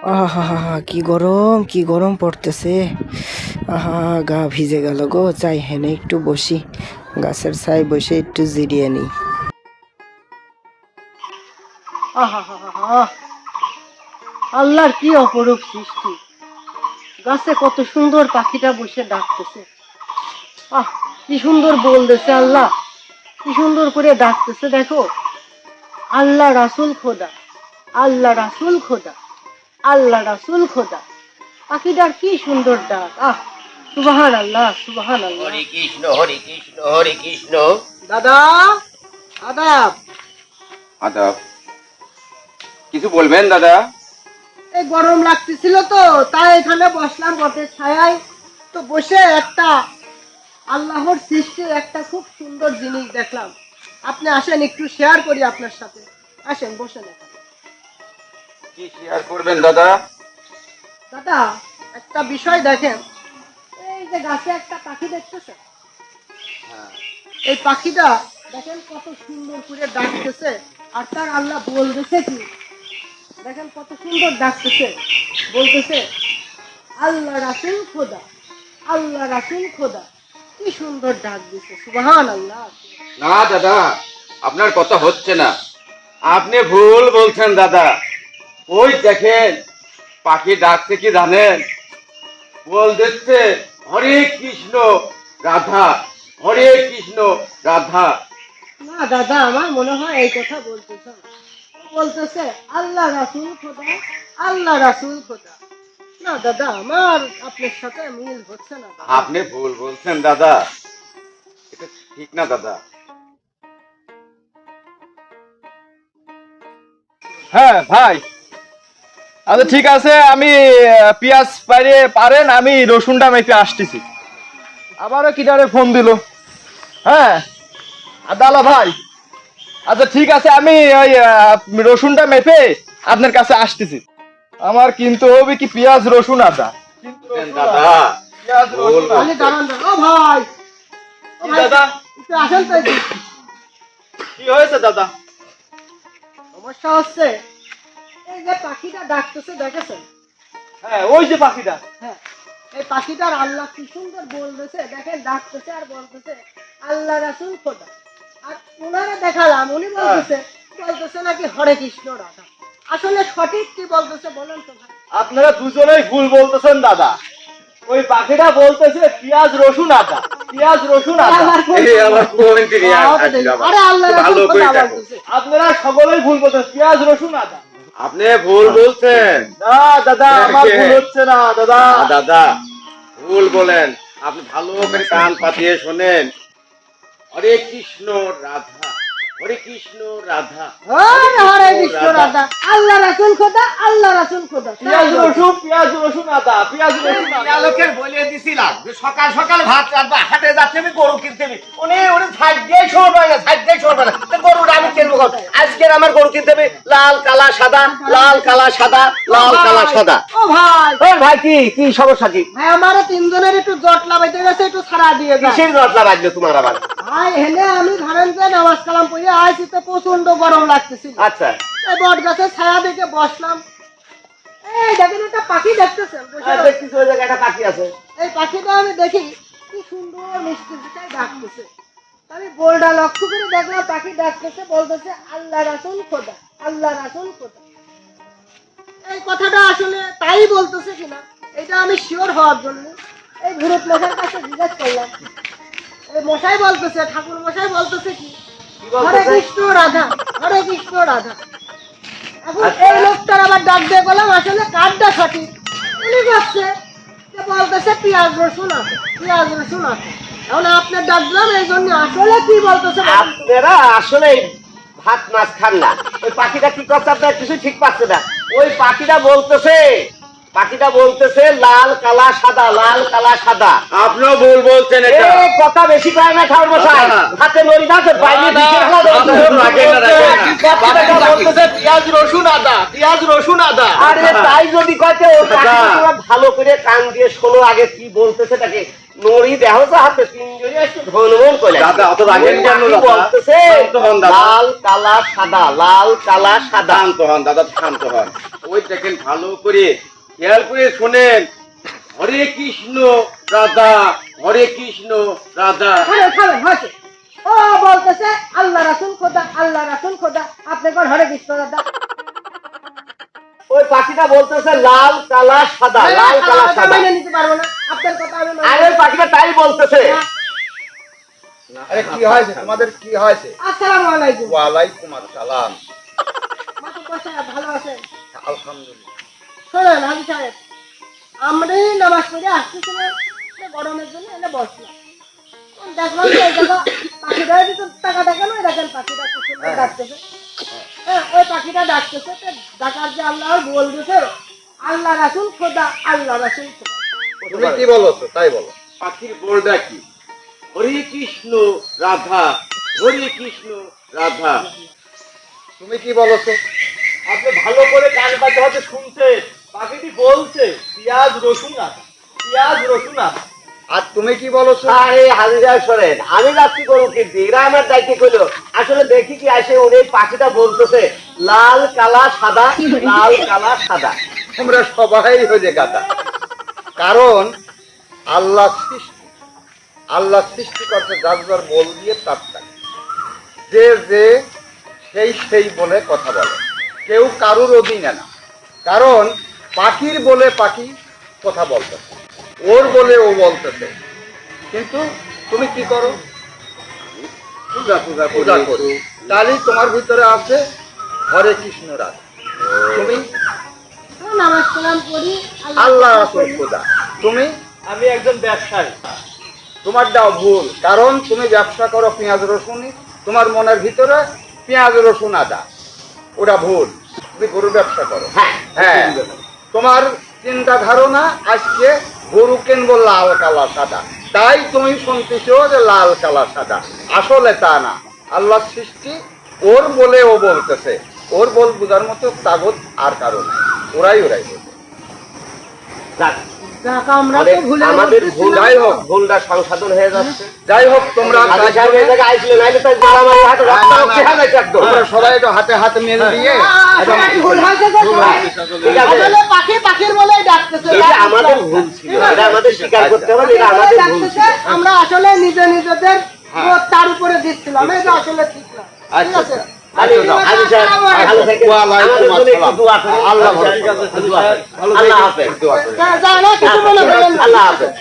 আহা কি গরম কি গরম পড়তেছে। আহা গা ভিজে গেল গো, চাই হেনে একটু বসি, গাছের ছায় বসে একটু জিরিয়ে নিই। আহা, আল্লাহর কি অপরূপ সৃষ্টি। গাছে কত সুন্দর পাখিটা বসে ডাকতেছে। আহ, কি সুন্দর বলতেছে আল্লাহ, কি সুন্দর করে ডাকতেছে। দেখো, আল্লাহ রাসূল খোদা, আল্লাহ রাসূল খোদা, আল্লাহ রাসূল খোদা। পাখিটার কি সুন্দর ডাক। সুবহান আল্লাহ, সুবহান আল্লাহ। হরে কৃষ্ণ হরে কৃষ্ণ হরে কৃষ্ণ। দাদা, আদাব। আদাব। কিছু বলবেন দাদা? এই গরম লাগতেছিল তো, তাই এখানে বসলাম বটের ছায়ায়। তো বসে একটা আল্লাহর সৃষ্টির একটা খুব সুন্দর জিনিস দেখলাম। আপনি আসেন, একটু শেয়ার করি আপনার সাথে। আসেন, বসেন এখানে। কি শেয়ার করবেন দাদা? দাদা, একটা বিষয় দেখেন। এই যে গাছে একটা পাখি দেখতেছেন, এই পাখিটা দেখেন কত সুন্দর করে ডাকতেছে। আর তার আল্লাহ বলতেছে কি, দেখেন কত সুন্দর ডাকতেছে। বলতেছে আল্লাহ রাসূল খোদা, আল্লাহ রাসূল খোদা। কি সুন্দর ডাক দিছে, সুবহান আল্লাহ। না দাদা, আপনার কথা হচ্ছে না, আপনি ভুল বলছেন দাদা। ওই দেখেন, পাখি ডাকছে কি জানেন? বল দিচ্ছে হরে কৃষ্ণ রাধা, হরে কৃষ্ণ রাধা। না দাদা, আমার মনে হয় এই কথা বলতেছে না। বলতেছে আল্লাহ রাসূল খোদা, আল্লাহ রাসূল খোদা। না দাদা, আমার আপনার সাথে মিল হচ্ছে না দাদা। আপনি ভুল বলছেন দাদা, এটা ঠিক না দাদা। হ্যাঁ ভাই, আচ্ছা ঠিক আছে, আমি পেঁয়াজ পারেন, আমি রসুনটা মেপে আসতেছি। আবারও কিটারে ফোন দিল। হ্যাঁ আদালা ভাই, আচ্ছা ঠিক আছে, আমি ওই রসুনটা মেপে আপনার কাছে আসতেছি। আমার কিন্তু হবে কি পেঁয়াজ রসুন আদা, কিন্তু দাদা পেঁয়াজ ভুল রসুন আদা। খালি দাঁড়ান দাঁড়ান। ও ভাই, ও কি ভাই, দাদা? একটু আসেন তো এদিকে। কি হয়েছে দাদা? সমস্যা হচ্ছে, এই যে পাখিটা ডাকতেছে দেখেছেন? হ্যাঁ ওই যে পাখিটা। হ্যাঁ, এই পাখিটার আল্লাহ কি সুন্দর বলতেছে। দেখেন, ডাকতেছে আর বলতেছে আল্লাহ রাসূল খোদা। আর উনারে দেখালাম, উনি বলতেছে নাকি হরে কৃষ্ণ রাধা। আসলে সঠিক কি বলতেছে বলেন তো ভাই? আপনারা দুজনেই ভুল বলতেছেন দাদা। ওই পাখিটা বলতেছে পেঁয়াজ রসুন আদা, পেঁয়াজ রসুন আদা। আমার কোন- এই আমার কোন থেকে আরে আল্লাহ ভালো রাসূল করে খোদা দেখো। বলতেছে। আপনারা সকলেই ভুল বলতেছেন, পেঁয়াজ রসুন আদা। আপনি ভুল বলছেন। না দাদা, আমার ভুল হচ্ছে না দাদা। দাদা ভুল বলেন, আপনি ভালো করে কান পাতিয়ে শোনেন। হরে কৃষ্ণ রাধা, হরে কৃষ্ণ রাধা, হরে কৃষ্ণ রাধা, আল্লাহ রাসূল খোদা, আল্লাহ রাসূল খোদা। পেঁয়াজ রসুন আদা, পেঁয়াজ রসুন আদা। লোকের বলে দিছিলাম যে সকাল সকাল ভাত রান্না, হাটে যাচ্ছে আমি গরু কিনতে হবে। উনি ছাড় দিয়ে সরবে না, ছাড় দিয়ে সরবে না। তো গরুটা আমি কিনবো কখন? আজকের আমার গরু কিনতে হবে লাল কালা সাদা, লাল কালা সাদা, লাল কালা সাদা। ও ভাই, ও ভাই, কি কি সমস্যা কি? ভাই আমারও তিনজনের একটু জট লাগাইতে গেছে, একটু ছাড়া দিয়ে যায়। কিসের রটলা বাজলো তোমার আবার? ভাই হেলে আমি ধরেন যে নামাজ কালাম পড়ে আইছি, তো প্রচন্ড গরম লাগতেছিল। আচ্ছা, এই বট গাছের ছায়া দেখে বসলাম। এই দেখেন, একটা পাখি দেখতেছেন বসে রয়েছে। দেখছি ওই জায়গায় একটা পাখি আছে। এই পাখিটা আমি দেখি কি সুন্দর মিষ্টি মিষ্টি ডাকতেছে। আমি বোলটা লক্ষ্য করে দেখলাম, পাখি ডাকতেছে, বলতেছে আল্লাহ রাসূল খোদা, আল্লাহ রাসূল খোদা। এই কথাটা আসলে তাই বলতেছে কিনা, এটা আমি শিওর হওয়ার জন্য এই ভুরুত মশাইয়ের কাছে জিজ্ঞেস করলাম। এই মশাই বলতেছে, ঠাকুর মশাই বলতেছে কি, হরে কৃষ্ণ রাধা, হরে কৃষ্ণ রাধা। এখন এই লোকটার আবার ডাক দিয়ে বললাম আসলে কারটা সঠিক। উনি বলছে যে বলতেছে পেঁয়াজ রসুন আছে, পেঁয়াজ রসুন আছে। এখন আপনার ডাক দিলাম এই জন্য, আসলে কি বলতেছে বলুন তো? আপনারা আসলে ভাত মাছ খান না। ওই পাখিটা কি করছে আপনার কিছু ঠিক পাচ্ছে না। ওই পাখিটা বলতেছে লাল কালা সাদা, লাল কালা সাদা। আপনিও ভুল বলছেন এটা। এই কথা বেশি কয় না ঠাকুর মশাই, হাতে নড়ি না, বাইরে দিকে ফেলা দেবে। রাখেন না, রাখেন না। পাখিটা বলতেছে পেঁয়াজ রসুন আদা, পেঁয়াজ রসুন আদা। আরে তাই যদি কয়তে, ওই পাখিটা তোমরা ভালো করে কান দিয়ে শোনো আগে কি বলতেছে তাকে। নুরি দেহ তো হাতে তিনজনে একটু ধনমন করে দাদা, অত রাগেন কেন দাদা? বলতেছে শান্ত হন দাদা। লাল কালা সাদা, লাল কালা সাদা। শান্ত হন দাদা, শান্ত হন। ওই দেখেন, ভালো করে খেয়াল করে শোনেন। হরে কৃষ্ণ রাধা, হরে কৃষ্ণ রাধা। খাবেন খাবেন হয়েছে। ও বলতেছে আল্লাহ রাসূল খোদা, আল্লাহ রাসূল খোদা, আপনি কোন হরে কৃষ্ণ দাদা? ওই পাখিটা বলতেছে লাল কালা সাদা, লাল কালা আমি সাদা। মেনে নিতে পারবো না, আপনার কথা আমি মানবো আরে না। ওই পাখিটা তাই বলতেছে। আরে কি হয়েছে তোমাদের, কি হয়েছে? আসসালামু আলাইকুম। ওয়ালাইকুম আসসালাম। মাথা পয়সা ভালো আছেন? আলহামদুলিল্লাহ। শোনেন হাজি সাহেব, আমরাই নামাজ পড়ে আসতেছিলাম, গরমের জন্য এনে বসলাম। দেখলাম যে এই জায়গা পাখিটা যদি টাকা দেখেন, ওই দেখেন পাখিটা কি সুন্দর ডাকতেছে। হ্যাঁ, ওই পাখিটা ডাকতেছে, তো ডাকার যে আল্লাহ বলতেছে আল্লাহ রাসূল খোদা, আল্লাহ রাসূল খোদা। তুমি কি বলছো তাই বলো। পাখির বলটা কি? হরে কৃষ্ণ রাধা, হরে কৃষ্ণ রাধা। তুমি কি বলছো? আপনি ভালো করে কান পাতে হতে শুনছে, পাখিটি বলছে পেঁয়াজ রসুন আদা, পেঁয়াজ রসুন আদা। আর তুমি কি বলছো? আরে হাজি সাহেব শোনেন, আমি যাচ্ছি গরু কিনতে, এরা আমার দায়িত্ব করলো। আসলে দেখি কি আসে, উনি পাখিটা বলতেছে লাল কালা সাদা, লাল কালা সাদা। তোমরা সবাই হয়ে গাদা। কারণ আল্লাহ সৃষ্টি, আল্লাহ সৃষ্টি করতে যার যার বল দিয়ে তার তাকে। যে যে সেই বলে কথা বলে, কেউ কারুর অধীনে না। কারণ পাখির বলে পাখি কথা বলতেছে, ওর বলে ও বলতেছে। কিন্তু তুমি কি করো? পূজা পূজা পূজা করো। তাহলে তোমার ভিতরে আছে হরে কৃষ্ণ রাধা। তুমি নামাজ কালাম পড়ি, আল্লাহ রাসূল খোদা। তুমি আমি একজন ব্যবসায়ী। তোমারটাও ভুল। কারণ তুমি ব্যবসা করো পেঁয়াজ রসুন, তোমার মনের ভিতরে পেঁয়াজ রসুন আদা, ওটা ভুল। তুমি গরু ব্যবসা করো। হ্যাঁ, তোমার চিন্তা ধারণা আজকে গরু কিনবো লাল কালা সাদা, তাই তুমি শুনতেছ যে লাল কালা সাদা। আসলে তা না। আল্লাহ সৃষ্টি, ওর বলে ও বলতেছে। ওর বল বুঝার মতো তাগত আর কারো নাই। ওরাই বলছে। যাক, যাক, আমরা তো আমাদের- ভুলে আমাদের ভুল, বলতেছিলাম। যাই হোক, ভুলটা সংশোধন হয়ে যাচ্ছে। যাই হোক, তোমরা হাজি সাহেব এই জায়গায় আইসলে, নাইলে তো মারামারি হাতে রাস্তা রক্ষে হবে তো একদম। তোমরা সবাই একটু হাতে হাতে মিল দিয়ে একদম সবাই ভুল হয়েছে যে সবাই। ঠিক আছে। আসলে পাখি পাখির বলেই ডাকতেছে। এটা আমাদের ভুল ছিল, এটা আমাদের স্বীকার করতে হবে, এটা আমাদের ভুল ছিল। ডাকতেছে, আমরা আসলে নিজেদের বোধ তার উপরে দিচ্ছিলাম, এটা আসলে ঠিক না। ঠিক আছে? হাজি সাহেব, ভালো থাকেন। আমাদের জন্য একটু দোয়া করুন। আল্লাহ ঠিক আছে, দোয়া করুন। আল্লাহ হাফেজ। যা না, কিছু মনে করেন না। আল্লাহ হাফেজ।